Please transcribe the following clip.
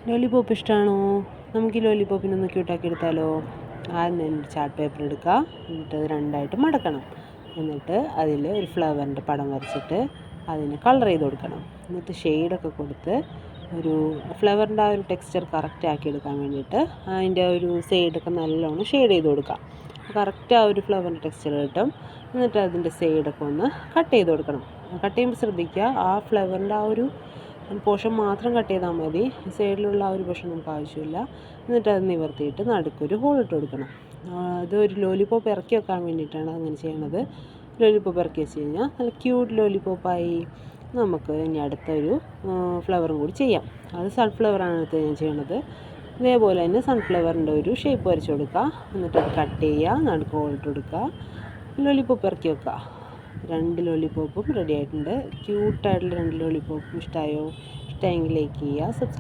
Lollipop ഇഷ്ടമാണോ? നമുക്ക് ഈ ലോലിപോപ്പിനൊന്ന് ക്യൂട്ടാക്കി എടുത്താലോ? ആദ്യം തന്നെ ചാർട്ട് പേപ്പർ എടുക്കുക, എന്നിട്ട് അത് രണ്ടായിട്ട് മടക്കണം. എന്നിട്ട് അതിൽ ഒരു ഫ്ലവറിൻ്റെ പടം വരച്ചിട്ട് അതിന് കളർ ചെയ്ത് കൊടുക്കണം. എന്നിട്ട് ഷെയ്ഡൊക്കെ കൊടുത്ത് ഒരു ഫ്ലവറിൻ്റെ ആ ഒരു ടെക്സ്ചർ കറക്റ്റ് ആക്കി എടുക്കാൻ വേണ്ടിയിട്ട് അതിൻ്റെ ഒരു സൈഡൊക്കെ നല്ലോണം ഷെയ്ഡ് ചെയ്ത് കൊടുക്കാം. കറക്റ്റ് ആ ഒരു ഫ്ലവറിൻ്റെ ടെക്സ്ചർ കിട്ടും. എന്നിട്ട് അതിൻ്റെ സൈഡൊക്കെ ഒന്ന് കട്ട് ചെയ്ത് കൊടുക്കണം. കട്ട് ചെയ്യുമ്പോൾ ശ്രദ്ധിക്കുക, ആ ഫ്ലവറിൻ്റെ ആ ഒരു പോർഷൻ മാത്രം കട്ട് ചെയ്താൽ മതി, സൈഡിലുള്ള ആ ഒരു പോർഷൻ നമുക്ക് ആവശ്യമില്ല. എന്നിട്ട് അത് നിവർത്തിയിട്ട് നടുക്കൊരു ഹോൾ ഇട്ട് കൊടുക്കണം. അത് ഒരു ലോലിപോപ്പ് ഇറക്കി വെക്കാൻ വേണ്ടിയിട്ടാണ് അങ്ങനെ ചെയ്യണത്. ലോലിപോപ്പ് ഇറക്കി വെച്ച് കഴിഞ്ഞാൽ നല്ല ക്യൂട്ട് ലോലിപോപ്പായി. നമുക്ക് ഇനി അടുത്തൊരു ഫ്ലവറും കൂടി ചെയ്യാം. അത് സൺഫ്ലവറാണ് അടുത്ത് ഞാൻ ചെയ്യണത്. ഇതേപോലെ തന്നെ സൺഫ്ലവറിൻ്റെ ഒരു ഷേപ്പ് വരച്ച് കൊടുക്കുക. എന്നിട്ട് അത് കട്ട് ചെയ്യുക, നടുക്ക് ഹോൾ ഇട്ട് കൊടുക്കുക, ലോലിപോപ്പ് ഇറക്കി വെക്കുക. 2 ലോലിപോപ്പും റെഡി ആയിട്ടുണ്ട്. ക്യൂട്ടായിട്ടുള്ള 2 ലോലിപോപ്പും ഇഷ്ടമായോ? ഇഷ്ടമെങ്കിൽ ലൈക്ക് ചെയ്യുക, സബ്സ്ക്രൈബ്